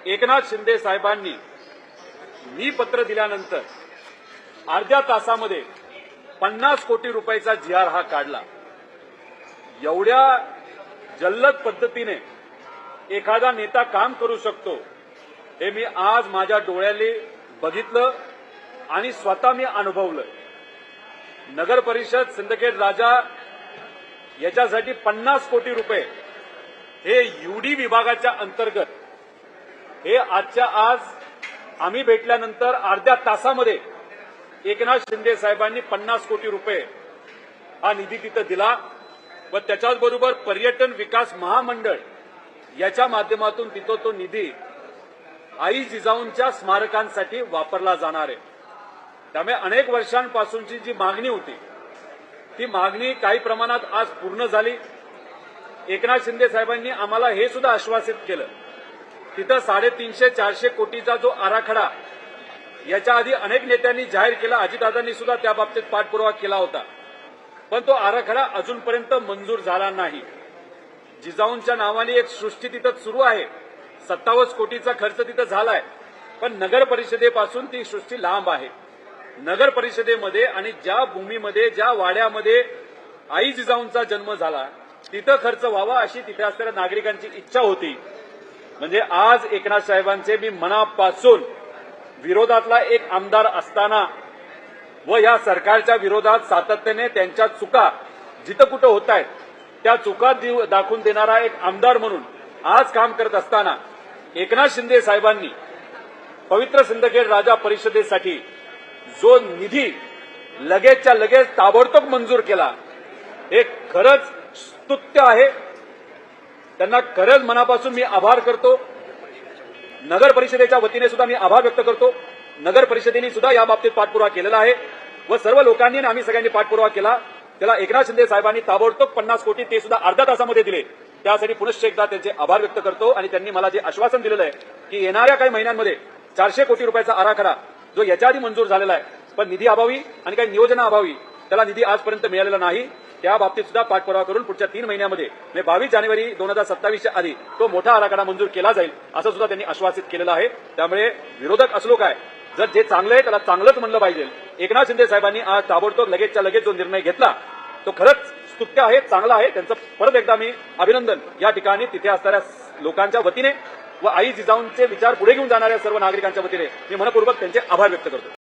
एकनाथ शिंदे साहेबांनी मी पत्र दिल्यानंतर अर्ध्या तासामध्ये 50 कोटी रुपयाचा GR हा काढला। एवढ्या जल्लद पद्धतीने एखादा नेता काम करू शकतो हे मी आज माझ्या डोळ्याने बघितलं आणि स्वतः मी अनुभवलं। नगर परिषद सिंदखेड राजा याच्यासाठी 50 कोटी रुपये हे यूडी विभागाच्या अंतर्गत हे आजच्या आज आम्ही भेटल्यानंतर अर्ध्या तासामध्ये एकनाथ शिंदे साहेबांनी 50 कोटी रुपये हा निधी तिथं दिला व त्याच्याचबरोबर पर्यटन विकास महामंडळ याच्या माध्यमातून तिथं तो निधी आई जिजाऊंच्या स्मारकांसाठी वापरला जाणार आहे। त्यामुळे अनेक वर्षांपासूनची जी मागणी होती ती मागणी काही प्रमाणात आज पूर्ण झाली। एकनाथ शिंदे साहेबांनी आम्हाला हे सुद्धा आश्वासित केलं तिथं 350-400 कोटीचा जो आराखडा याच्या आधी अनेक नेत्यांनी जाहीर केला, अजितदादांनी सुद्धा त्या बाबतीत पाठपुरावा केला होता, पण तो आराखडा अजूनपर्यंत मंजूर झाला नाही। जिजाऊंच्या नावाने एक सृष्टी तिथं सुरू आहे, 57 कोटीचा खर्च तिथं झालाय, पण नगर परिषदेपासून ती सृष्टी लांब आहे। नगर परिषदेमध्ये आणि ज्या भूमीमध्ये ज्या वाड्यामध्ये आई जिजाऊंचा जन्म झाला तिथं खर्च व्हावा अशी तिथे असणाऱ्या नागरिकांची इच्छा होती। म्हणजे आज एकनाथ साहेबांचे मी मनापासून विरोधातला एक आमदार असताना व या सरकारच्या विरोधात सातत्याने त्यांच्या चुका जिथं कुठं होत आहेत त्या चुका दाखवून देणारा एक आमदार म्हणून आज काम करत असताना एकनाथ शिंदे साहेबांनी पवित्र सिंदखेड राजा परिषदेसाठी जो निधी लगेचच्या लगेच ताबडतोब मंजूर केला हे खरंच स्तुत्य आहे। त्यांना खरंच मनापासून मी आभार करतो। नगर परिषदेच्या वतीने सुद्धा मी आभार व्यक्त करतो। नगर परिषदेने सुद्धा या बाबतीत पाठपुरावा केलेला आहे व सर्व लोकांनी आणि आम्ही सगळ्यांनी पाठपुरावा केला। त्याला एकनाथ शिंदे साहेबांनी ताबडतोब 50 कोटी ते सुद्धा अर्ध्या तासामध्ये दिले, त्यासाठी पुनश्च एकदा त्यांचे आभार व्यक्त करतो। आणि त्यांनी मला जे आश्वासन दिलेलं आहे की येणाऱ्या काही महिन्यांमध्ये 400 कोटी रुपयाचा आराखडा जो याच्या आधी मंजूर झालेला आहे पण निधी अभावी आणि काही नियोजनाअभावी त्याला निधी आजपर्यंत मिळालेला नाही, त्या बाबतीत सुद्धा पाठपुरावा करून पुढच्या 3 महिन्यामध्ये 22 जानेवारी 2027च्या आधी तो मोठा आराखडा मंजूर केला जाईल असं सुद्धा त्यांनी आश्वासित केलेलं आहे। त्यामुळे विरोधक असलो काय, जर जे चांगलं आहे त्याला चांगलंच म्हणलं पाहिजे। एकनाथ शिंदे साहेबांनी आज ताबडतोब लगेचच्या लगेच जो निर्णय घेतला तो खरंच स्तुत्य आहे, चांगला आहे। त्यांचं परत एकदा मी अभिनंदन या ठिकाणी तिथे असणाऱ्या लोकांच्या वतीने व आई जिजाऊंचे विचार पुढे घेऊन जाणाऱ्या सर्व नागरिकांच्या वतीने मी मनपूर्वक त्यांचे आभार व्यक्त करतो।